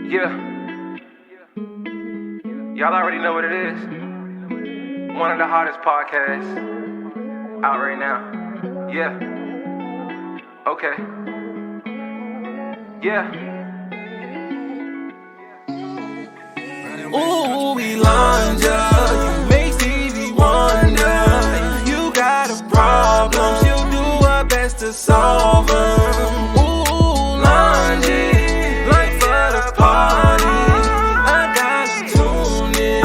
Yeah. Y'all already know what it is. One of the hottest podcasts out right now. Yeah. Okay. Yeah. Ooh, we lined up. You make Stevie wonder. If you got a problem, she'll do her best to solve them. Ooh, Longy, like for the party. I gotta tune in.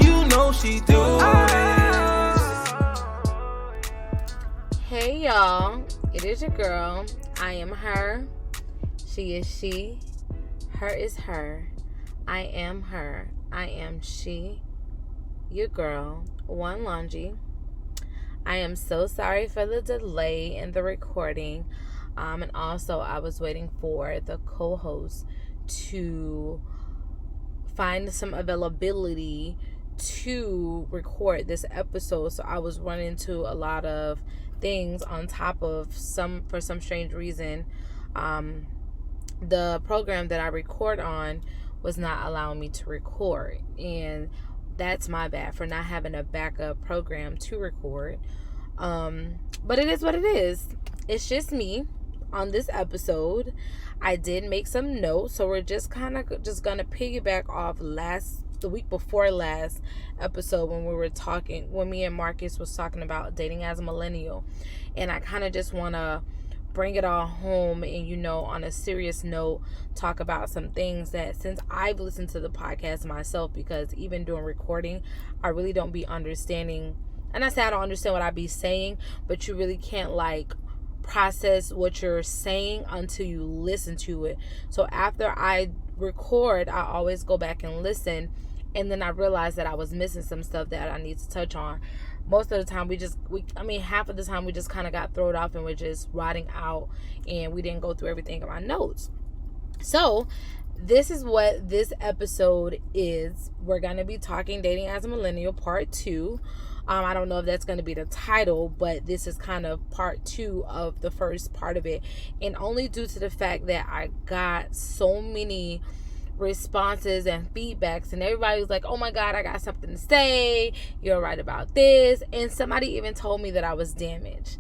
You know she do this. Hey y'all, it is your girl. I am her. She is she. Her is her. I am her. I am she. Your girl, One Laundry. I am so sorry for the delay in the recording. And also I was waiting for the co-host to find some availability to record this episode. So I was running into a lot of things on top of for some strange reason. The program that I record on was not allowing me to record, and that's my bad for not having a backup program to record. But it is what it is. It's just me on this episode. I did make some notes, so we're just gonna piggyback off the week before last episode when me and Marcus was talking about dating as a millennial, and I kind of just want to bring it all home and, on a serious note, talk about some things that, since I've listened to the podcast myself, because even doing recording, I really don't be understanding, and I say I don't understand what I be saying, but you really can't process what you're saying until you listen to it. So after I record, I always go back and listen, and then I realized that I was missing some stuff that I need to touch on. Most of the time half of the time we just kind of got thrown off and we're just rotting out, and we didn't go through everything in my notes. So this is what this episode is. We're going to be talking Dating as a Millennial Part 2. I don't know if that's going to be the title, but this is kind of part 2 of the first part of it. And only due to the fact that I got so many responses and feedbacks, and everybody was like, oh my god, I got something to say, you're right about this. And somebody even told me that I was damaged.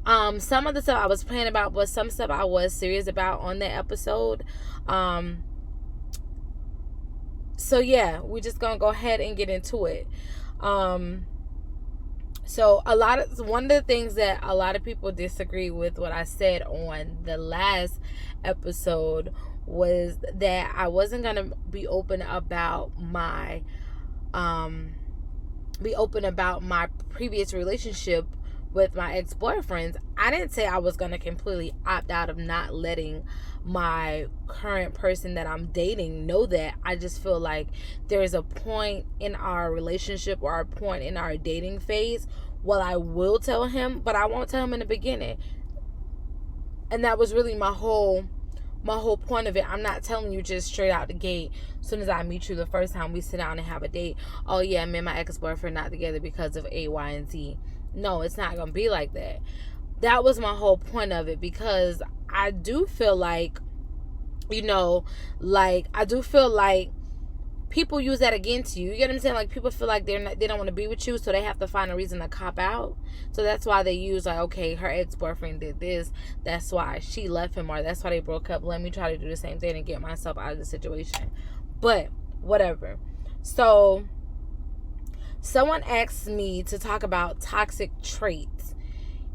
Some of the stuff I was playing about, but some stuff I was serious about on that episode. So yeah, we're just gonna go ahead and get into it. So one of the things that a lot of people disagree with what I said on the last episode was that I wasn't gonna be open about my previous relationship with my ex-boyfriends. I didn't say I was gonna completely opt out of not letting my current person that I'm dating know that. I just feel like there's a point in our relationship or a point in our dating phase where I will tell him, but I won't tell him in the beginning. And that was really my whole point of it. I'm not telling you just straight out the gate, as soon as I meet you the first time we sit down and have a date, oh yeah, me and my ex-boyfriend not together because of A, Y, and Z. No, it's not gonna be like that. That was my whole point of it, because I do feel like, I do feel like people use that against you. You get what I'm saying? Like, people feel like they don't want to be with you, so they have to find a reason to cop out. So that's why they use, okay, her ex-boyfriend did this, that's why she left him, or that's why they broke up. Let me try to do the same thing and get myself out of the situation. But whatever. So someone asked me to talk about toxic traits.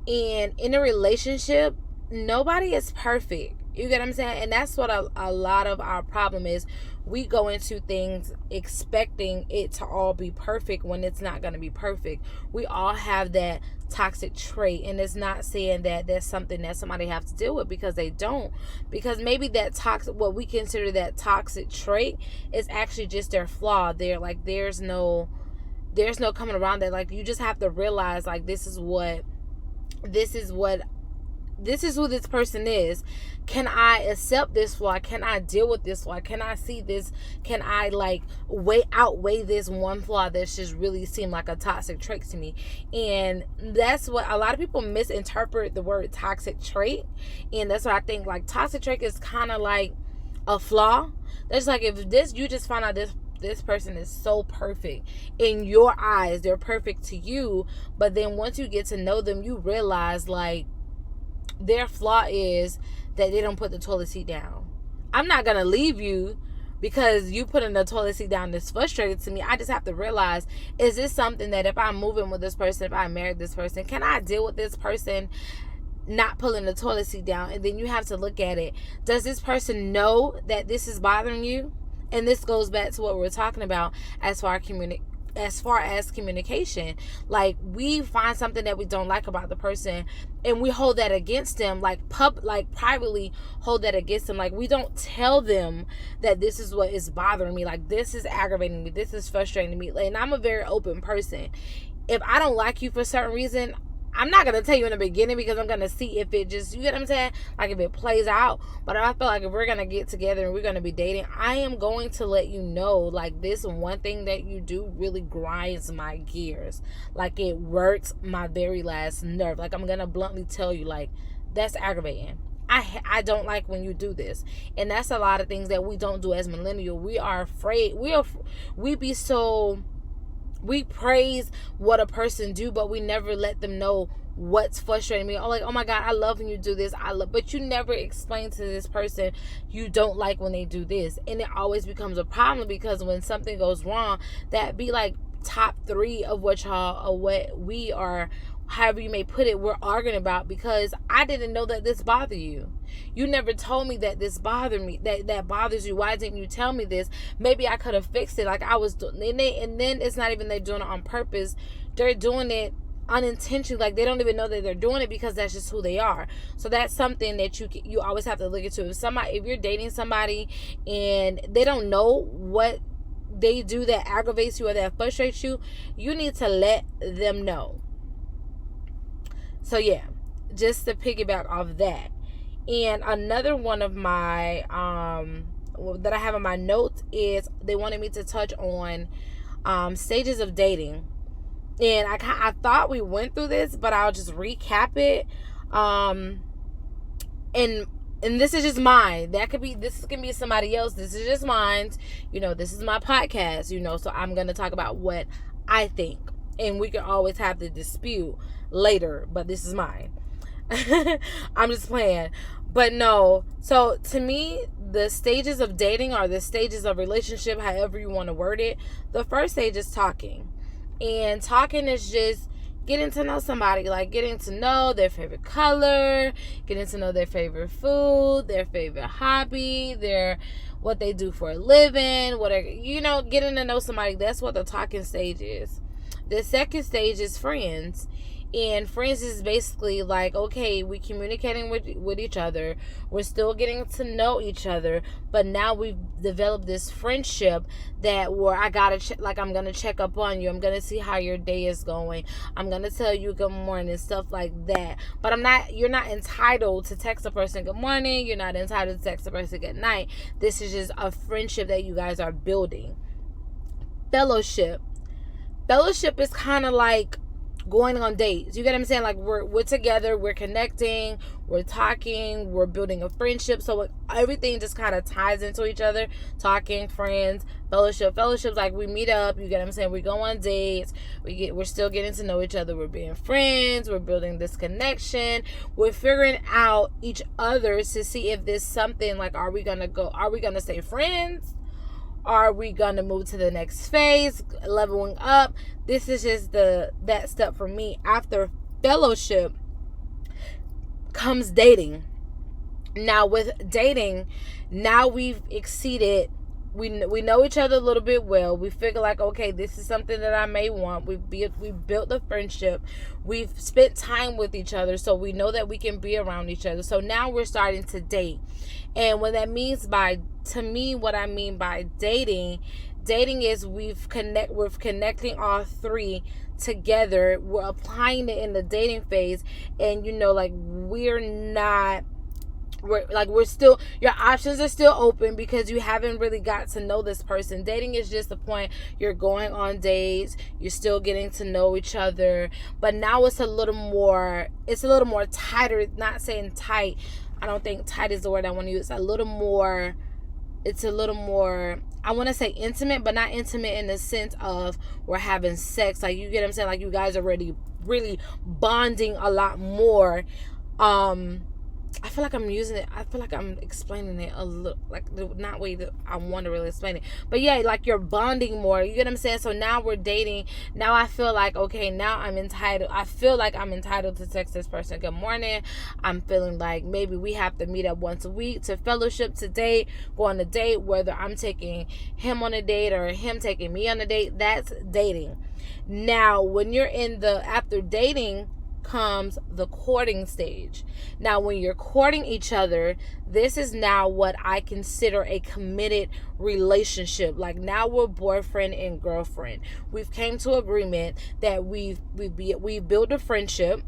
And in a relationship, nobody is perfect. You get what I'm saying? And that's what a lot of our problem is. We go into things expecting it to all be perfect when it's not going to be perfect. We all have that toxic trait, and it's not saying that that's something that somebody has to deal with, because they don't. Because maybe what we consider that toxic trait is actually just their flaw. There's no coming around that. You just have to realize, this is who this person is. Can I accept this flaw? Can I deal with this flaw? Can I see this? Can I outweigh this one flaw that's just really seemed like a toxic trait to me? And that's what a lot of people misinterpret the word toxic trait. And that's what I think, toxic trait is kind of like a flaw. That's like if you just find out this person is so perfect in your eyes, they're perfect to you, but then once you get to know them, you realize like their flaw is that they don't put the toilet seat down. I'm not gonna leave you because you putting the toilet seat down is frustrating to me. I just have to realize, is this something that if I'm moving with this person, if I married this person, can I deal with this person not pulling the toilet seat down? And then you have to look at it. Does this person know that this is bothering you? And this goes back to what we're talking about as far as communication. Like, we find something that we don't like about the person and we hold that against them, like privately hold that against them. Like, we don't tell them that this is what is bothering me, like this is aggravating me, this is frustrating me. And I'm a very open person. If I don't like you for a certain reason, I'm not going to tell you in the beginning because I'm going to see if it just, you get what I'm saying? Like if it plays out. But I feel like if we're going to get together and we're going to be dating, I am going to let you know, like, this one thing that you do really grinds my gears. Like, it works my very last nerve. Like, I'm going to bluntly tell you, like, that's aggravating. I don't like when you do this. And that's a lot of things that we don't do as millennial. We are afraid. We praise what a person do, but we never let them know what's frustrating me. Oh, like, oh my God, I love when you do this. But you never explain to this person you don't like when they do this. And it always becomes a problem because when something goes wrong, that be like top 3 of what we are, however you may put it, we're arguing about, because I didn't know that this bothered you. You never told me that this bothered me, that bothers you. Why didn't you tell me this? Maybe I could have fixed it. Like I was doing, and then it's not even they're doing it on purpose. They're doing it unintentionally. Like they don't even know that they're doing it because that's just who they are. So that's something that you always have to look into. If you're dating somebody and they don't know what they do that aggravates you or that frustrates you, you need to let them know. So yeah, just to piggyback off that. And another one of my that I have in my notes is they wanted me to touch on stages of dating. And I thought we went through this, but I'll just recap it. And this is just mine. This can be somebody else. This is just mine. This is my podcast, so I'm going to talk about what I think. And we can always have the dispute later, but this is mine. I'm just playing. But no. So to me, the stages of dating are the stages of relationship, however you want to word it. The first stage is talking. And talking is just getting to know somebody, like getting to know their favorite color, getting to know their favorite food, their favorite hobby, what they do for a living, getting to know somebody. That's what the talking stage is. The second stage is friends. And friends is basically like, okay, we're communicating with each other. We're still getting to know each other. But now we've developed this friendship that where I gotta I'm gonna check up on you. I'm gonna see how your day is going. I'm gonna tell you good morning, stuff like that. But you're not entitled to text a person good morning. You're not entitled to text a person good night. This is just a friendship that you guys are building. Fellowship is kind of like going on dates. You get what I'm saying? Like we're together, we're connecting, we're talking, we're building a friendship. So everything just kind of ties into each other. Talking, friends, fellowship's like we meet up. You get what I'm saying? We go on dates. We're still getting to know each other. We're being friends. We're building this connection. We're figuring out each other to see if there's something like, are we gonna stay friends? Are we gonna move to the next phase, leveling up? This is just that step for me. After fellowship comes dating. Now with dating, now we've exceeded. We know each other a little bit well. We figure like, okay, this is something that I may want. We built a friendship. We've spent time with each other, so we know that we can be around each other. So now we're starting to date. And what that means what I mean by dating is we're connecting all three together. We're applying it in the dating phase, and we're still, your options are still open because you haven't really got to know this person. Dating is just the point you're going on dates, you're still getting to know each other, but now it's a little more tighter. Not saying tight, I don't think tight is the word I want to use. A little more it's a little more, I want to say intimate, but not intimate in the sense of we're having sex. Like, you get what I'm saying? Like, you guys are really bonding a lot more. I feel like I'm using it. I feel like I'm explaining it a little, like, not way that I want to really explain it. But yeah, like, you're bonding more. You get what I'm saying? So now we're dating. Now I feel like, okay, now I'm entitled. I feel like I'm entitled to text this person good morning. I'm feeling like maybe we have to meet up once a week to fellowship, to date, go on a date, whether I'm taking him on a date or him taking me on a date. That's dating. Now, when you're after dating, comes the courting stage. Now, when you're courting each other, this is now what I consider a committed relationship. Like, now we're boyfriend and girlfriend. We've came to agreement that we've built a friendship.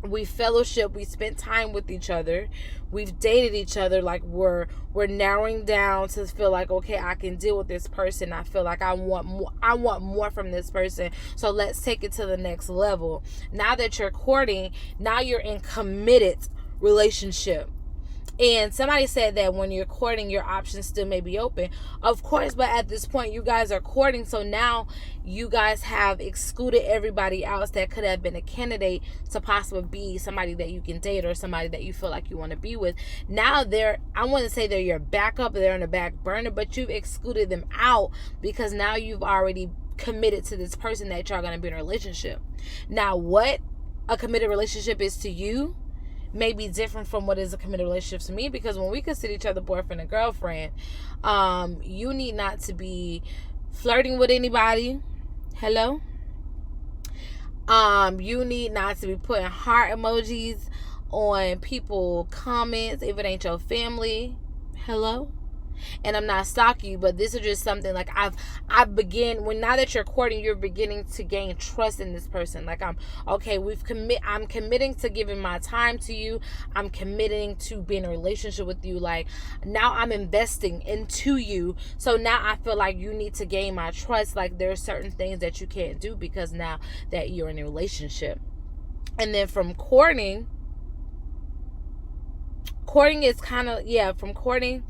We fellowship, we spent time with each other, we've dated each other. Like, we're narrowing down to feel like, okay, I can deal with this person. I feel like I want more from this person, so let's take it to the next level. Now that you're courting, now you're in committed relationship. And somebody said that when you're courting, your options still may be open. Of course, but at this point, you guys are courting. So now you guys have excluded everybody else that could have been a candidate to possibly be somebody that you can date or somebody that you feel like you want to be with. Now I wouldn't say they're your backup, they're on the back burner, but you've excluded them out because now you've already committed to this person that y'all going to be in a relationship. Now, what a committed relationship is to you may be different from what is a committed relationship to me, because when we consider each other boyfriend and girlfriend, you need not to be flirting with anybody. Hello? You need not to be putting heart emojis on people comments if it ain't your family. Hello? And I'm not stalking you, but this is just something like now that you're courting, you're beginning to gain trust in this person. Like, I'm committing to giving my time to you. I'm committing to being in a relationship with you. Like, now I'm investing into you. So now I feel like you need to gain my trust. Like, there are certain things that you can't do because now that you're in a relationship. And then from courting is kind of, from courting,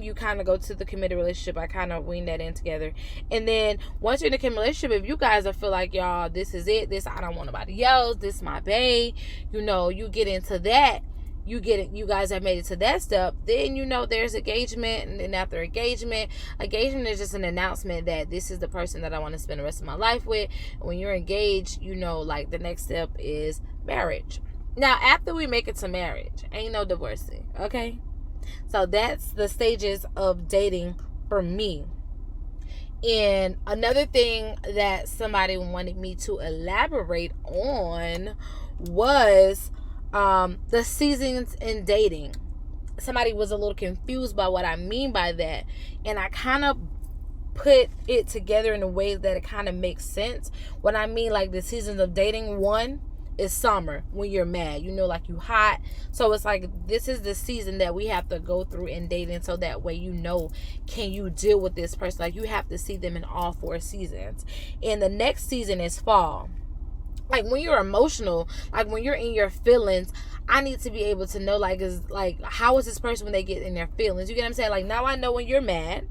you kind of go to the committed relationship. I kind of wean that in together. And then once you're in a committed relationship, if you guys feel like, y'all, this is it, I don't want nobody else, this is my bae, you get into that, you guys have made it to that step, then there's engagement. And then after engagement is just an announcement that this is the person that I want to spend the rest of my life with. And when you're engaged, like, the next step is marriage. Now, after we make it to marriage, ain't no divorcing, okay? So that's the stages of dating for me. And another thing that somebody wanted me to elaborate on was the seasons in dating. Somebody was a little confused by what I mean by that. And I kind of put it together in a way that it kind of makes sense. When I mean, like, the seasons of dating, one is summer, when you're mad, like, you hot. So it's like, this is the season that we have to go through in dating, so that way can you deal with this person. Like, you have to see them in all 4 seasons. And the next season is fall. Like, when you're emotional, like, when you're in your feelings, I need to be able to know, like, how is this person when they get in their feelings? You get what I'm saying? Like, now I know when you're mad.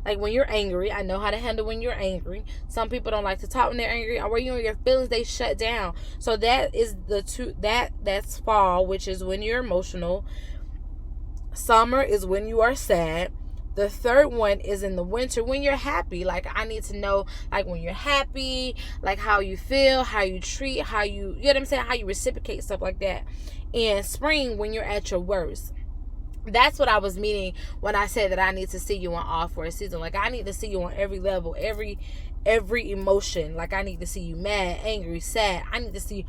Like, when you're angry, I know how to handle when you're angry. Some people don't like to talk when they're angry. Or when you're in your feelings, they shut down. So that is that's fall, which is when you're emotional. Summer is when you are sad. The third one is in the winter, when you're happy. Like, I need to know, like, when you're happy, like, how you feel, how you treat, you know what I'm saying, how you reciprocate, stuff like that. And spring, when you're at your worst. That's what I was meaning when I said that I need to see you on all 4 seasons. Like, I need to see you on every level, every emotion. Like, I need to see you mad, angry, sad. I need to see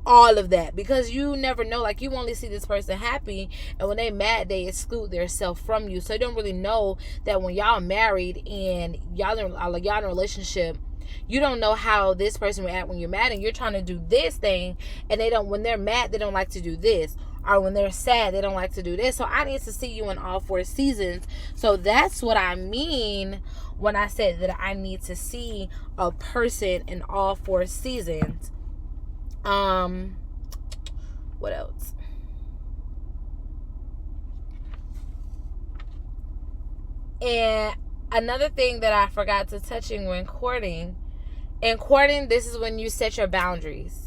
all of that, because you never know. Like, you only see this person happy, and when they mad, they exclude their self from you. So you don't really know that when y'all married and y'all in a relationship, you don't know how this person will act when you're mad, and you're trying to do this thing, and when they're mad, they don't like to do this. Or when they're sad, they don't like to do this. So I need to see you in all 4 seasons. So that's what I mean when I said that I need to see a person in all 4 seasons. What else? And another thing that I forgot to touch on when courting, this is when you set your boundaries.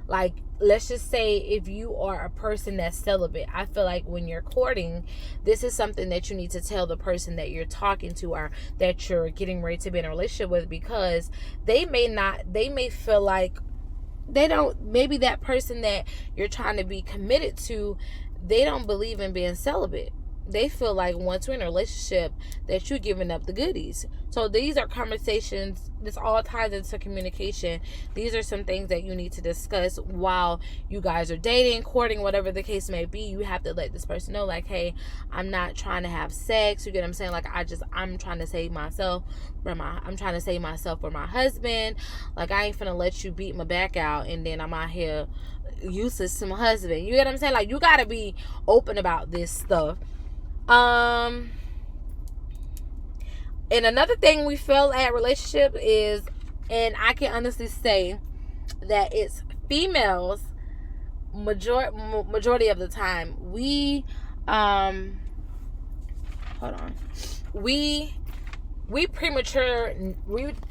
Like, let's just say if you are a person that's celibate, I feel like when you're courting, this is something that you need to tell the person that you're talking to or that you're getting ready to be in a relationship with, because they may feel like maybe that person that you're trying to be committed to, they don't believe in being celibate. They feel like once we're in a relationship that you're giving up the goodies. So these are conversations, this all ties into communication. These are some things that you need to discuss while you guys are dating, courting, whatever the case may be. You have to let this person know, like, hey, I'm not trying to have sex. You get what I'm saying? Like, I'm trying to save myself for my husband. Like, I ain't finna let you beat my back out and then I'm out here useless to my husband. You get what I'm saying? Like, you gotta be open about this stuff. And another thing we feel at relationship is, and I can honestly say that it's females majority of the time, we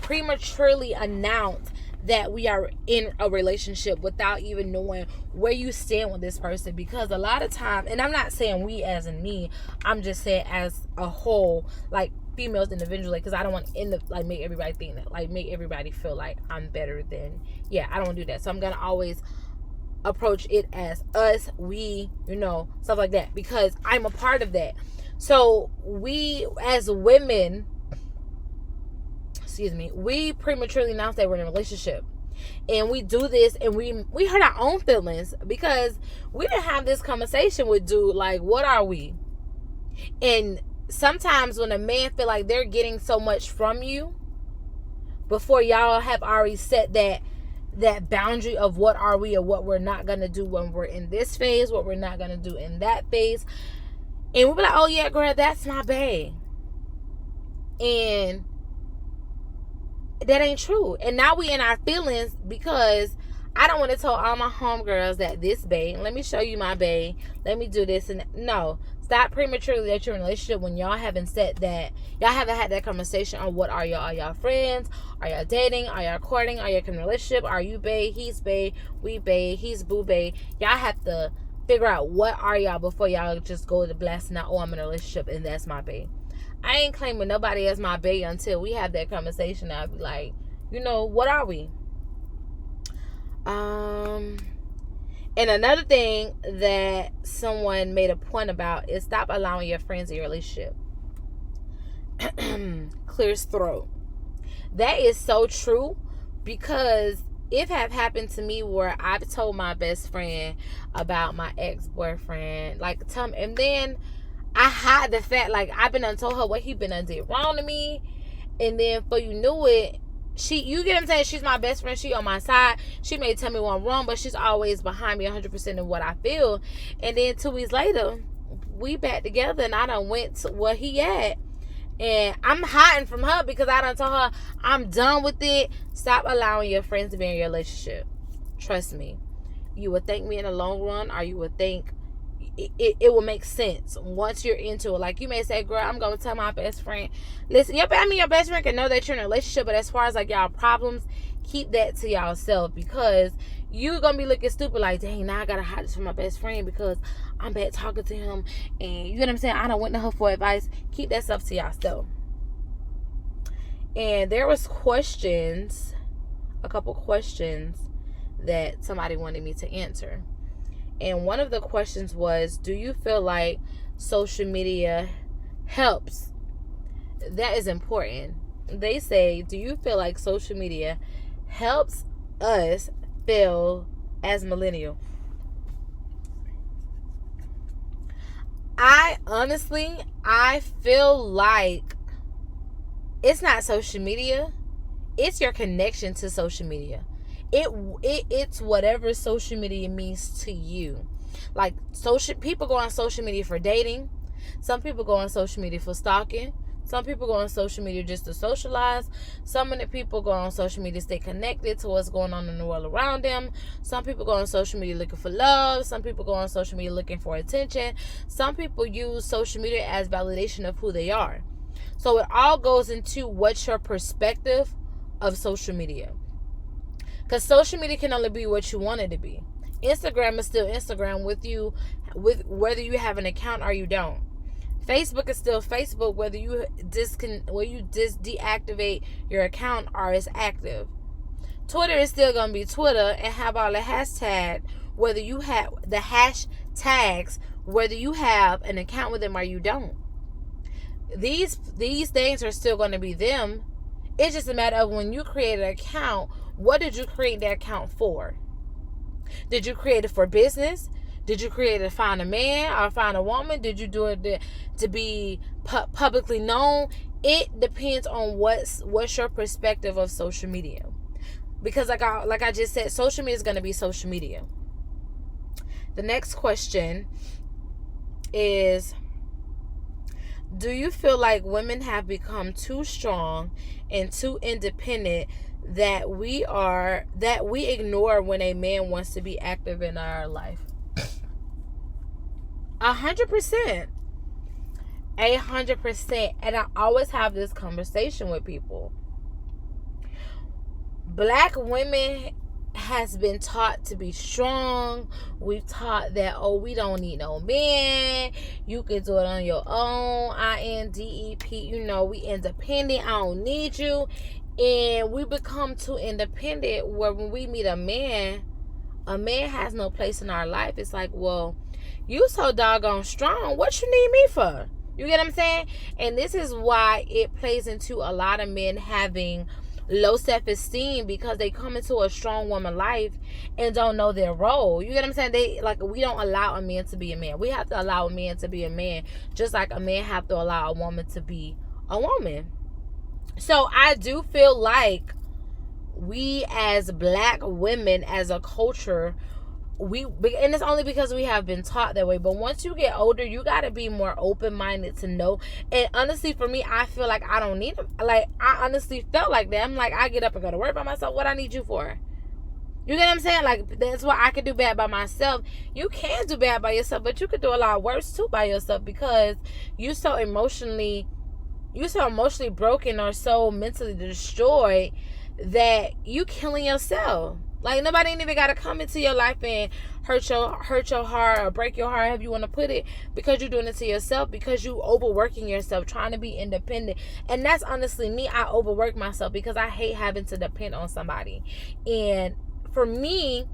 prematurely announce that we are in a relationship without even knowing where you stand with this person. Because a lot of time, and I'm not saying we as in me, I'm just saying as a whole, like females individually, because I don't want to end up like make everybody think that, like make everybody feel like I'm better than, I don't want to do that. So I'm gonna always approach it as us, we, stuff like that, because I'm a part of that. So we as women, we prematurely announce that we're in a relationship. And we do this and we hurt our own feelings because we didn't have this conversation with dude, like, what are we? And sometimes when a man feel like they're getting so much from you before y'all have already set that boundary of what are we or what we're not going to do when we're in this phase, what we're not going to do in that phase. And we'll be like, oh yeah, girl, that's my bae. And that ain't true. And now we in our feelings because I don't want to tell all my homegirls that this bae, let me show you my bae, let me do this. And no, stop prematurely that you're in a relationship when y'all haven't said that. Y'all haven't had that conversation on what are y'all. Are y'all friends? Are y'all dating? Are y'all courting? Are y'all in a relationship? Are you bae? He's bae. We bae. He's boo bae. Y'all have to figure out what are y'all before y'all just go to blasting out, oh, I'm in a relationship and that's my bae. I ain't claiming nobody as my bae until we have that conversation. I'll be like, what are we? And another thing that someone made a point about is stop allowing your friends in your relationship. Clears throat. That is so true, because it have happened to me where I've told my best friend about my ex-boyfriend, like, tell me, and then I hide the fact, like, I've been done told her what he been done did wrong to me, and then before you knew it, you get what I'm saying, she's my best friend, she on my side, she may tell me what I'm wrong, but she's always behind me 100% of what I feel. And then 2 weeks later, we back together, and I done went to where he at, and I'm hiding from her because I done told her I'm done with it. Stop allowing your friends to be in your relationship. Trust me, you would thank me in the long run, or you would think it will make sense once you're into it. Like, you may say, girl, I'm gonna tell my best friend, listen, your best friend can know that you're in a relationship, but as far as like y'all problems, keep that to y'allself, because you're gonna be looking stupid like, dang, now I gotta hide this from my best friend because I'm bad talking to him, and you know what I'm saying, I done went to her for advice. Keep that stuff to yourself. And there was a couple questions that somebody wanted me to answer. And one of the questions was, do you feel like social media helps? That is important. They say, do you feel like social media helps us feel as millennial? I feel like it's not social media. It's your connection to social media. It's whatever social media means to you. Like, people go on social media for dating. Some people go on social media for stalking. Some people go on social media just to socialize. Some of the people go on social media to stay connected to what's going on in the world around them. Some people go on social media looking for love. Some people go on social media looking for attention. Some people use social media as validation of who they are. So it all goes into what's your perspective of social media. Because social media can only be what you want it to be. Instagram is still Instagram with whether you have an account or you don't. Facebook is still Facebook whether you deactivate your account or it's active. Twitter is still gonna be Twitter and have all the hashtags whether you have the hashtags whether you have an account with them or you don't. These things are still gonna be them. It's just a matter of when you create an account, what did you create that account for? Did you create it for business? Did you create it to find a man or find a woman? Did you do it to be publicly known? It depends on what's your perspective of social media. Because like I just said, social media is going to be social media. The next question is, do you feel like women have become too strong and too independent that we ignore when a man wants to be active in our life? 100%. 100%. And I always have this conversation with people. Black women has been taught to be strong. We've taught that, we don't need no man. You can do it on your own. INDEP. We independent. I don't need you. And we become too independent where when we meet a man has no place in our life. It's like, well, you so doggone strong. What you need me for? You get what I'm saying? And this is why it plays into a lot of men having low self-esteem, because they come into a strong woman life and don't know their role. You get what I'm saying? We don't allow a man to be a man. We have to allow a man to be a man, just like a man have to allow a woman to be a woman. So I do feel like we as black women, as a culture, and it's only because we have been taught that way, but once you get older, you got to be more open-minded to know. And honestly, for me, I feel like I don't need them. Like, I honestly felt like that. I'm like, I get up and go to work by myself. What I need you for? You get what I'm saying? Like, that's why I can do bad by myself. You can do bad by yourself, but you could do a lot worse too by yourself, because you're so emotionally broken or so mentally destroyed that you killing yourself. Like, nobody ain't even got to come into your life and hurt your heart or break your heart, however you want to put it, because you're doing it to yourself, because you overworking yourself, trying to be independent. And that's honestly me. I overwork myself because I hate having to depend on somebody. And for me,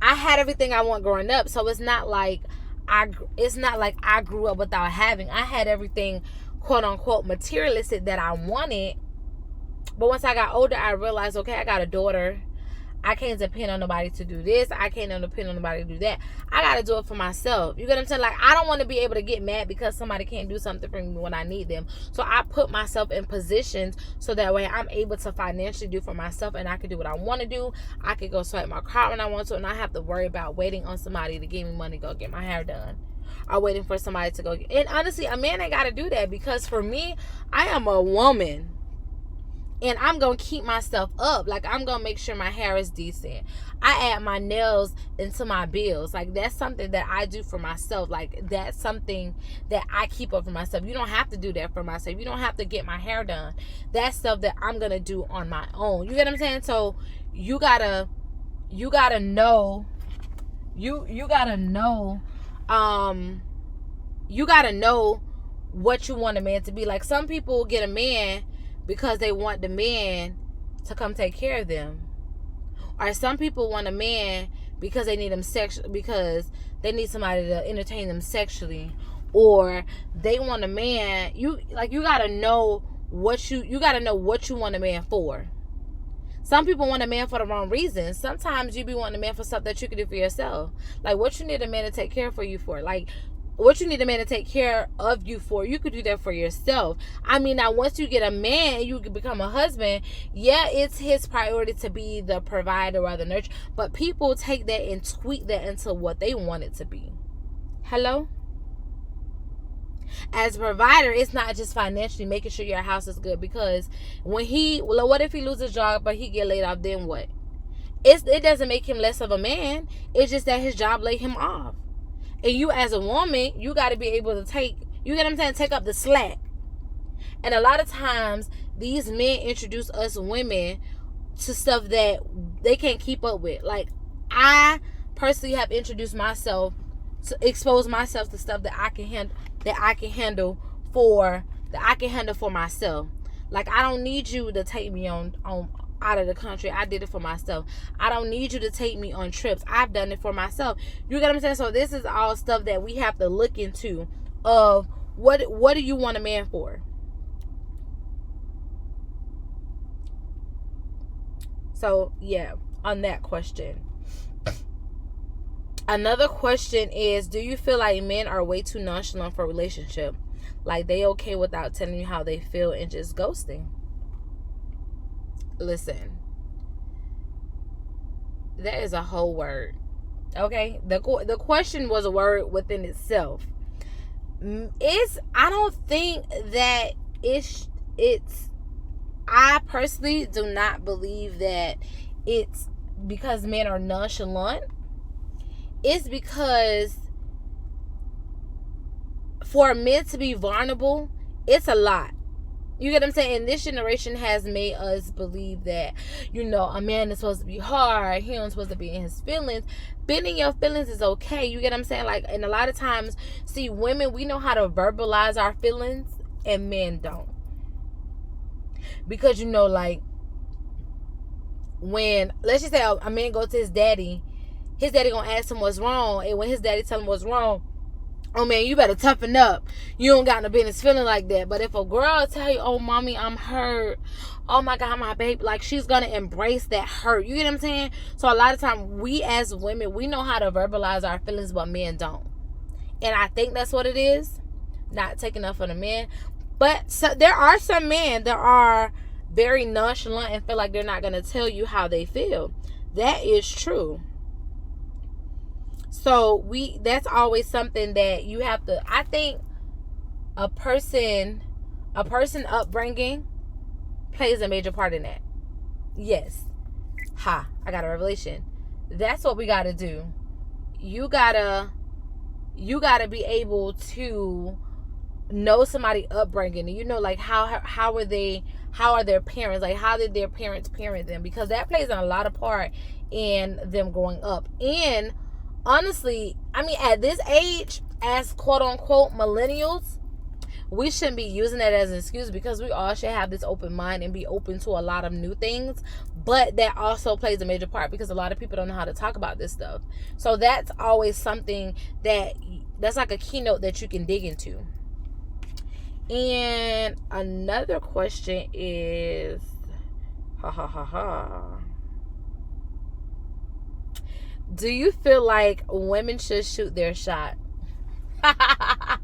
I had everything I want growing up, so it's not like I grew up without having. I had everything, quote unquote, materialistic that I wanted. But once I got older, I realized, okay, I got a daughter. I can't depend on nobody to do this. I can't depend on nobody to do that. I got to do it for myself. You get what I'm saying? Like, I don't want to be able to get mad because somebody can't do something for me when I need them. So I put myself in positions so that way I'm able to financially do for myself, and I can do what I want to do. I can go swipe my card when I want to, and I have to worry about waiting on somebody to give me money to go get my hair done, or waiting for somebody to go get. And honestly, a man ain't got to do that, because for me, I am a woman. And I'm going to keep myself up. Like, I'm going to make sure my hair is decent. I add my nails into my bills. Like, that's something that I do for myself. Like, that's something that I keep up for myself. You don't have to do that for myself. You don't have to get my hair done. That's stuff that I'm going to do on my own. You get what I'm saying? So, you got to know, you got to know what you want a man to be. Like, some people get a man because they want the man to come take care of them. Or some people want a man because they need him because they need somebody to entertain them sexually. Or they want a man, you gotta know what you want a man for. Some people want a man for the wrong reasons. Sometimes you be wanting a man for stuff that you can do for yourself. Like, what you need a man to take care for you for. Like, what you need a man to take care of you for, you could do that for yourself. I mean, now once you get a man, you can become a husband. Yeah, it's his priority to be the provider or the nurturer. But people take that and tweak that into what they want it to be. Hello? As a provider, it's not just financially making sure your house is good. Because what if he loses his job but he get laid off, then what? It doesn't make him less of a man. It's just that his job laid him off. And you as a woman, you got to be able to take up the slack. And a lot of times, these men introduce us women to stuff that they can't keep up with. Like, I personally have introduced myself to expose myself to stuff that I can handle for myself. Like, I don't need you to take me on out of the country. I did it for myself. I don't need you to take me on trips. I've done it for myself. You get what I'm saying? So this is all stuff that we have to look into of what do you want a man for? So yeah, on that question. Another question is, do you feel like men are way too nonchalant for a relationship? Like, they okay without telling you how they feel and just ghosting? Listen, that is a whole word. Okay? The question was a word within itself. I don't think that it's I personally do not believe that it's because men are nonchalant. It's because for men to be vulnerable, it's a lot. You get what I'm saying? And this generation has made us believe that, a man is supposed to be hard. He ain't supposed to be in his feelings. Being in your feelings is okay. You get what I'm saying? Like, and a lot of times, see, women, we know how to verbalize our feelings, and men don't. Because, like, when, let's just say a man goes to his daddy gonna ask him what's wrong. And when his daddy tell him what's wrong, oh man, you better toughen up. You don't got no business feeling like that. But if a girl tell you, oh mommy, I'm hurt, oh my God, my baby, like, she's gonna embrace that hurt. You get what I'm saying? So a lot of time, we as women, we know how to verbalize our feelings, but men don't. And I think that's what it is. Not taking up for the men. But so there are some men that are very nonchalant and feel like they're not gonna tell you how they feel. That is true. So that's always something that you have to, I think a person upbringing plays a major part in that. Yes. I got a revelation. That's what we got to do. You gotta be able to know somebody upbringing, and like how are their parents, like how did their parents parent them, because that plays a lot of part in them growing up. And honestly, I mean, at this age, as quote unquote millennials, we shouldn't be using that as an excuse, because we all should have this open mind and be open to a lot of new things. But that also plays a major part, because a lot of people don't know how to talk about this stuff. So that's always something that's like a keynote that you can dig into. And another question is, do you feel like women should shoot their shot? I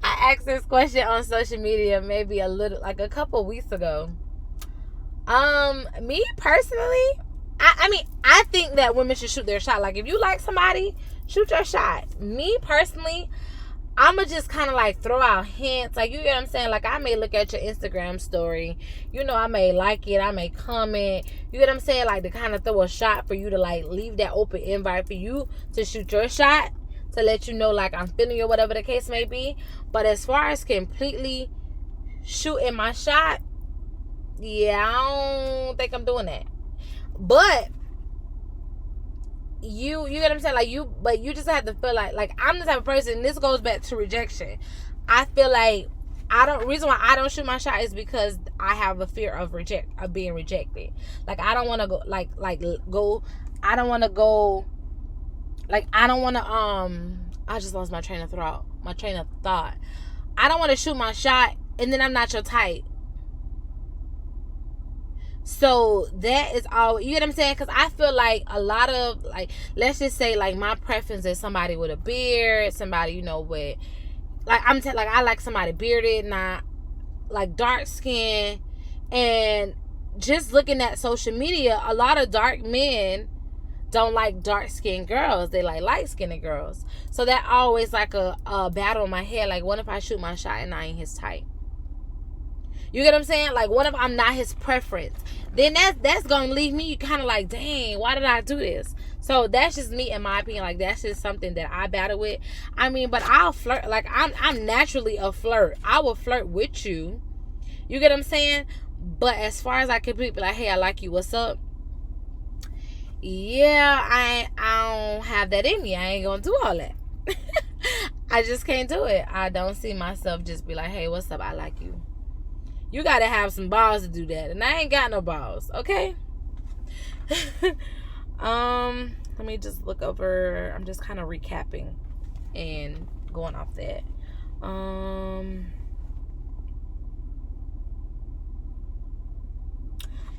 asked this question on social media maybe a couple weeks ago. Me personally, I think that women should shoot their shot. Like, if you like somebody, shoot your shot. Me personally, I'ma just kind of like throw out hints. Like, you get what I'm saying? Like, I may look at your Instagram story. I may like it. I may comment. You get what I'm saying? Like, to kind of throw a shot for you to, like, leave that open invite for you to shoot your shot, to let you know, like, I'm feeling you or whatever the case may be. But as far as completely shooting my shot, yeah, I don't think I'm doing that. But you get what I'm saying? But you just have to feel like I'm the type of person, this goes back to rejection. I feel like reason why I don't shoot my shot is because I have a fear of being rejected. Like, I don't want to I just lost my train of thought. I don't want to shoot my shot and then I'm not your type. So that is all, you get what I'm saying? Because I feel like a lot of, like, let's just say, like, my preference is somebody with a beard, somebody, with, like, I like somebody bearded, not like dark skin. And just looking at social media, a lot of dark men don't like dark skinned girls. They like light skinned girls. So that always like a battle in my head. Like, what if I shoot my shot and I ain't his type? You get what I'm saying? Like, what if I'm not his preference? Then that's gonna leave me kind of like, dang, why did I do this? So that's just me, in my opinion. Like, that's just something that I battle with. I mean, but I'll flirt. Like, I'm naturally a flirt. I will flirt with you. You get what I'm saying? But as far as I can be like, hey, I like you. What's up? Yeah, I don't have that in me. I ain't gonna do all that. I just can't do it. I don't see myself just be like, hey, what's up? I like you. You gotta have some balls to do that, and I ain't got no balls. Okay. Let me just look over. I'm just kind of recapping and going off that.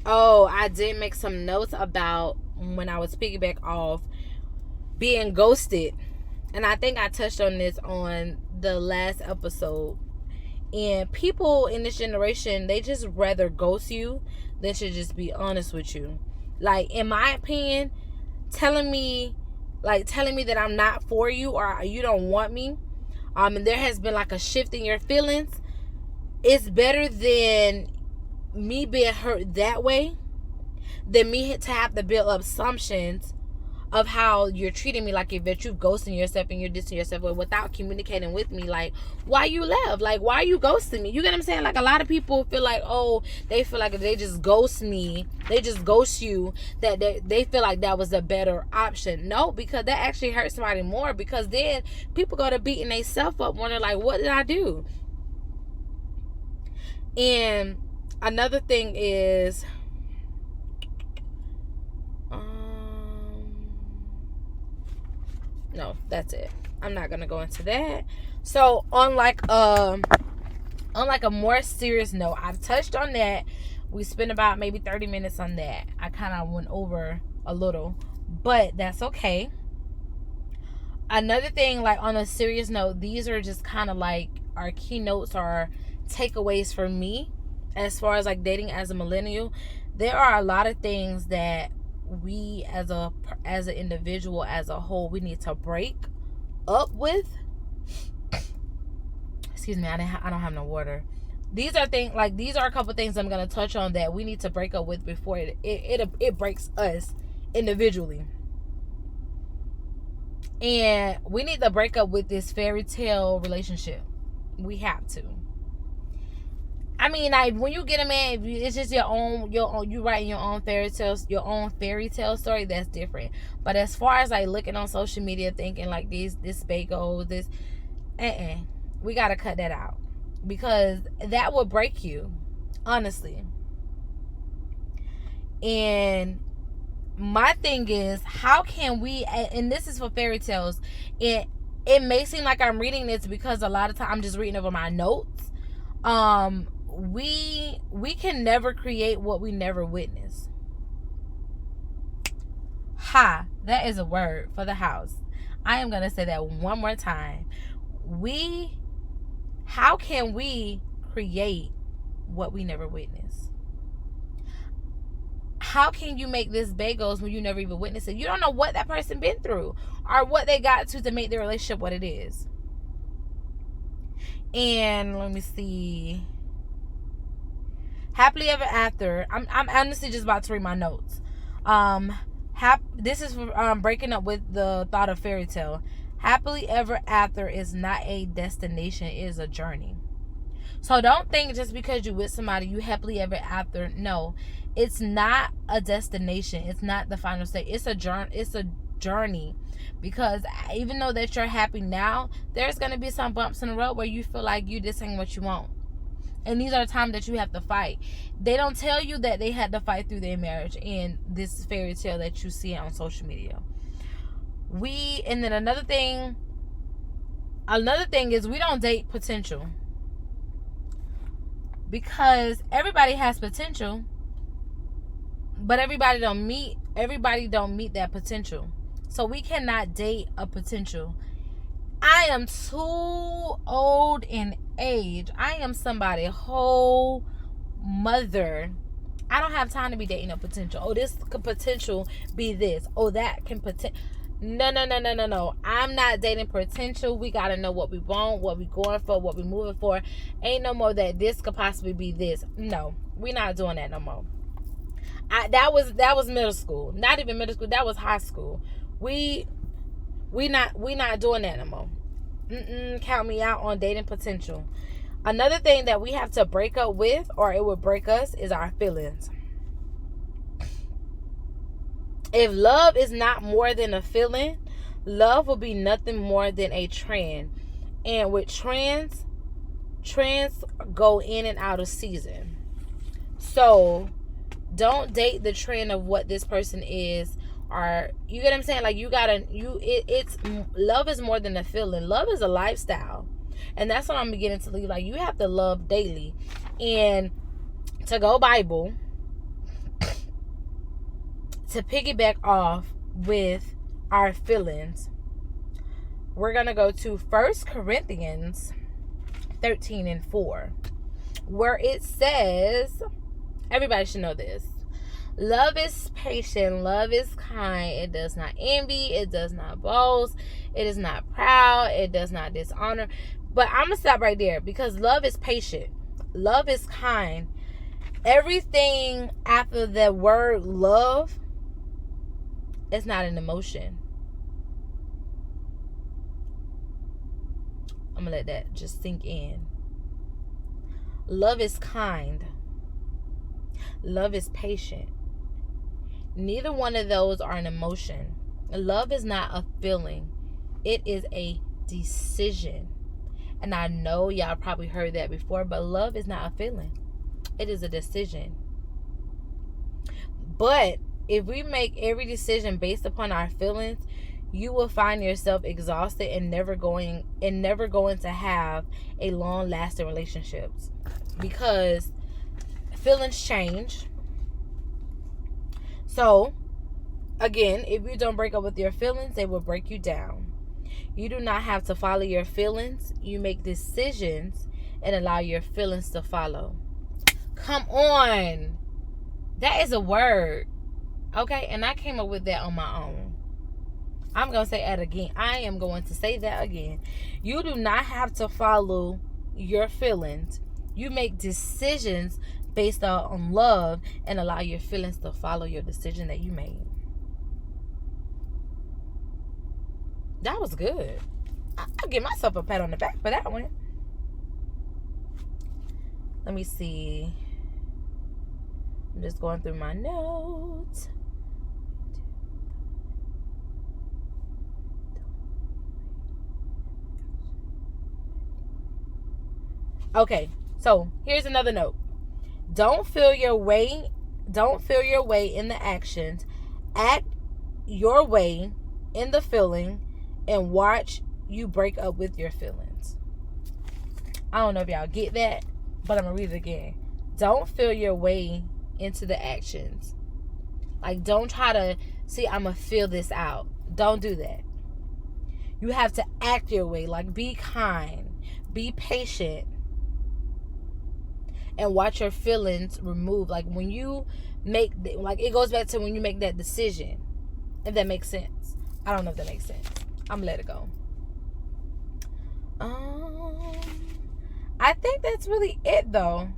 Oh, I did make some notes about when I was piggyback off being ghosted. And I think I touched on this on the last episode. And people in this generation, they just rather ghost you than to just be honest with you. Like, in my opinion, telling me that I'm not for you or you don't want me, and there has been like a shift in your feelings, it's better than me being hurt that way than me to have to build up assumptions of how you're treating me, like if you're ghosting yourself and you're dissing yourself without communicating with me, like why you left, like why are you ghosting me? You get what I'm saying? Like, a lot of people feel like, oh, they feel like if they just ghost me, they just ghost you, that they feel like that was a better option. No, because that actually hurts somebody more, because then people go to beating themselves up wondering like, what did I do? And another thing is, no, that's it. I'm not gonna go into that. So on like a more serious note, I've touched on that. We spent about maybe 30 minutes on that. I kind of went over a little, but that's okay. Another thing, like on a serious note, these are just kind of like our keynotes or takeaways for me as far as like dating as a millennial. There are a lot of things that we as an individual, as a whole, we need to break up with. Excuse me, I don't have no water. These are a couple things I'm gonna touch on that we need to break up with before it breaks us individually. And we need to break up with this fairy tale relationship. We have to. I mean, like, when you get a man, it's just your own, you writing your own fairy tale story, that's different. But as far as like looking on social media thinking like this bagel, we gotta cut that out, because that will break you, honestly. And my thing is, how can we, and this is for fairy tales, it may seem like I'm reading this because a lot of time I'm just reading over my notes. We can never create what we never witness. That is a word for the house. I am gonna say that one more time. How can we create what we never witness? How can you make this bagels when you never even witnessed it? You don't know what that person been through or what they got to make their relationship what it is. And let me see. Happily ever after. I'm honestly just about to read my notes. This is for breaking up with the thought of fairy tale. Happily ever after is not a destination, it is a journey. So don't think just because you with somebody you happily ever after. No, it's not a destination. It's not the final state. It's a journey. Because even though that you're happy now, there's gonna be some bumps in the road where you feel like this ain't what you want. And these are the times that you have to fight. They don't tell you that they had to fight through their marriage in this fairy tale that you see on social media. And then another thing is we don't date potential. Because everybody has potential, but everybody don't meet that potential. So we cannot date a potential. I am too old in age. I am somebody's whole mother. I don't have time to be dating a potential. Oh, this could potential be this. Oh, that can potential. No. I'm not dating potential. We got to know what we want, what we going for, what we moving for. Ain't no more that this could possibly be this. No, we're not doing that no more. that was middle school. Not even middle school. That was high school. We not doing that no more. Count me out on dating potential. Another thing that we have to break up with, or it would break us, is our feelings. If love is not more than a feeling, love will be nothing more than a trend. And with trends go in and out of season. So don't date the trend of what this person is, or you get what I'm saying? Like it's love is more than a feeling. Love is a lifestyle. And that's what I'm beginning to leave. Like, you have to love daily. And to go Bible, to piggyback off with our feelings, we're going to go to 1 Corinthians 13:4, where it says, everybody should know this: love is patient, love is kind, it does not envy, it does not boast, it is not proud, it does not dishonor. But I'm going to stop right there, because love is patient, love is kind. Everything after the word love is not an emotion. I'm going to let that just sink in. Love is kind. Love is patient. Neither one of those are an emotion. Love is not a feeling. It is a decision. And I know y'all probably heard that before, but love is not a feeling. It is a decision. But if we make every decision based upon our feelings, you will find yourself exhausted and never going to have a long-lasting relationships, because feelings change. So, again, if you don't break up with your feelings, they will break you down. You do not have to follow your feelings. You make decisions and allow your feelings to follow. Come on. That is a word. Okay? And I came up with that on my own. I'm going to say that again. I am going to say that again. You do not have to follow your feelings. You make decisions based on love and allow your feelings to follow your decision that you made. That was good. I'll give myself a pat on the back for that one. Let me see. I'm just going through my notes. Okay, so here's another note. Don't feel your way in the actions. Act your way in the feeling, and watch you break up with your feelings. I don't know if y'all get that, but I'm going to read it again. Don't feel your way into the actions. Like, don't try to see, I'm going to feel this out. Don't do that. You have to act your way. Like, be kind. Be patient. And watch your feelings remove. Like, when you make, like, it goes back to when you make that decision. If that makes sense. I don't know if that makes sense. I'm gonna let it go. I think that's really it, though,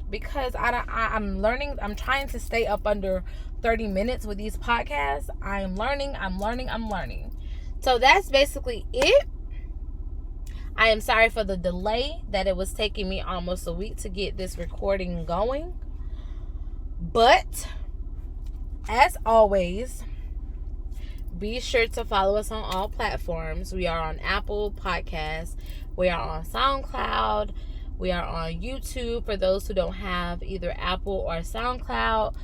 because I'm learning. I'm trying to stay up under 30 minutes with these podcasts. I'm learning. So that's basically it. I am sorry for the delay, that it was taking me almost a week to get this recording going. But as always, be sure to follow us on all platforms. We are on Apple Podcasts. We are on SoundCloud. We are on YouTube for those who don't have either Apple or SoundCloud.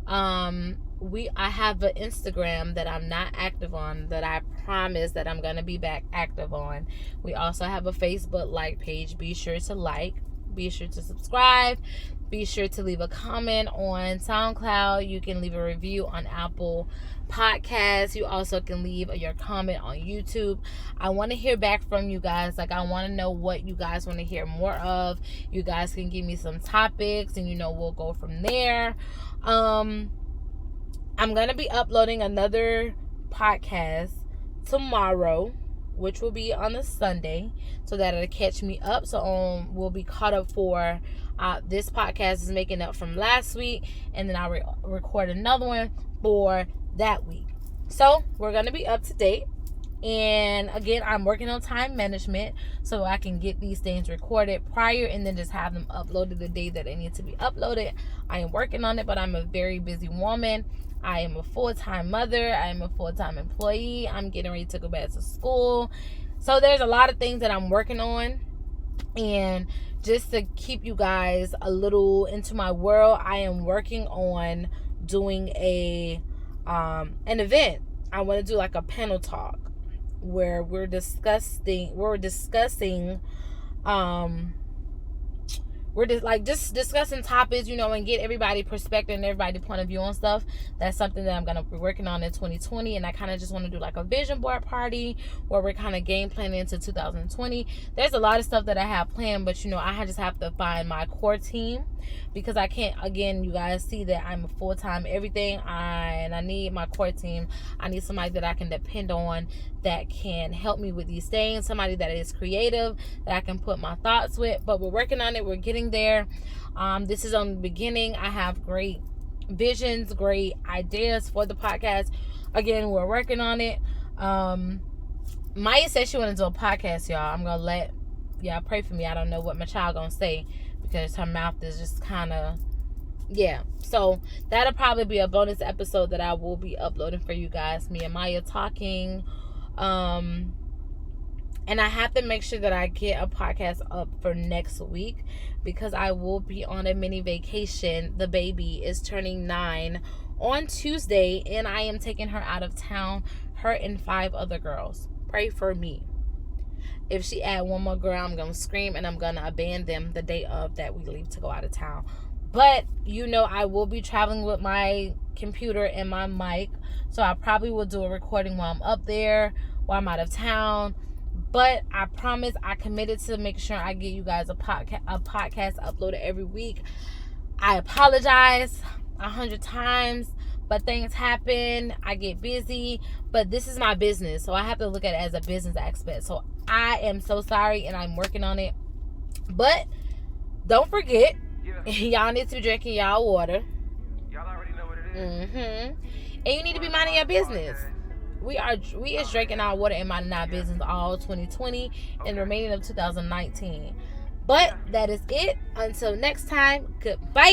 I have an Instagram that I'm not active on, that I promise that I'm going to be back active on. We also have a Facebook like page. Be sure to like. Be sure to subscribe. Be sure to leave a comment on SoundCloud. You can leave a review on Apple Podcasts. You also can leave your comment on YouTube. I want to hear back from you guys. Like, I want to know what you guys want to hear more of. You guys can give me some topics, and we'll go from there. I'm going to be uploading another podcast tomorrow. which will be on a Sunday, so that it'll catch me up. So we'll be caught up for this podcast is making up from last week, and then I'll record another one for that week. So we're going to be up to date. And again, I'm working on time management so I can get these things recorded prior and then just have them uploaded the day that they need to be uploaded. I am working on it, but I'm a very busy woman. I am a full-time mother. I am a full-time employee. I'm getting ready to go back to school. So there's a lot of things that I'm working on. And just to keep you guys a little into my world, I am working on doing an event. I want to do like a panel talk where we're discussing just discussing topics, and get everybody perspective and everybody point of view on stuff. That's something that I'm going to be working on in 2020. And I kind of just want to do like a vision board party where we're kind of game planning into 2020. There's a lot of stuff that I have planned, but I just have to find my core team, because I can't, again, you guys see that I'm a full-time everything, and I need my core team. I need somebody that I can depend on, that can help me with these things, somebody that is creative, that I can put my thoughts with. But we're working on it. We're getting there. This is on the beginning. I have great visions, great ideas for the podcast. Again, we're working on it. Maya said she wanted to do a podcast, y'all. I'm going to let y'all pray for me. I don't know what my child going to say, because her mouth is just kind of, so that'll probably be a bonus episode that I will be uploading for you guys, me and Maya talking. And I have to make sure that I get a podcast up for next week, because I will be on a mini vacation. The baby is turning 9 on Tuesday, and I am taking her out of town, her and 5 other girls. Pray for me. If she add one more girl, I'm going to scream, and I'm going to abandon them the day of that we leave to go out of town. But, I will be traveling with my computer and my mic. So I probably will do a recording while I'm up there, while I'm out of town. But I promise, I committed to make sure I get you guys a podcast uploaded every week. I apologize 100 times, but things happen. I get busy. But this is my business, so I have to look at it as a business aspect. So I am so sorry, and I'm working on it. But don't forget, y'all need to be drinking y'all water. Y'all already know what it is. And you need to be minding your business. We is drinking our water and minding our business all 2020 and the remaining of 2019. But that is it. Until next time, goodbye.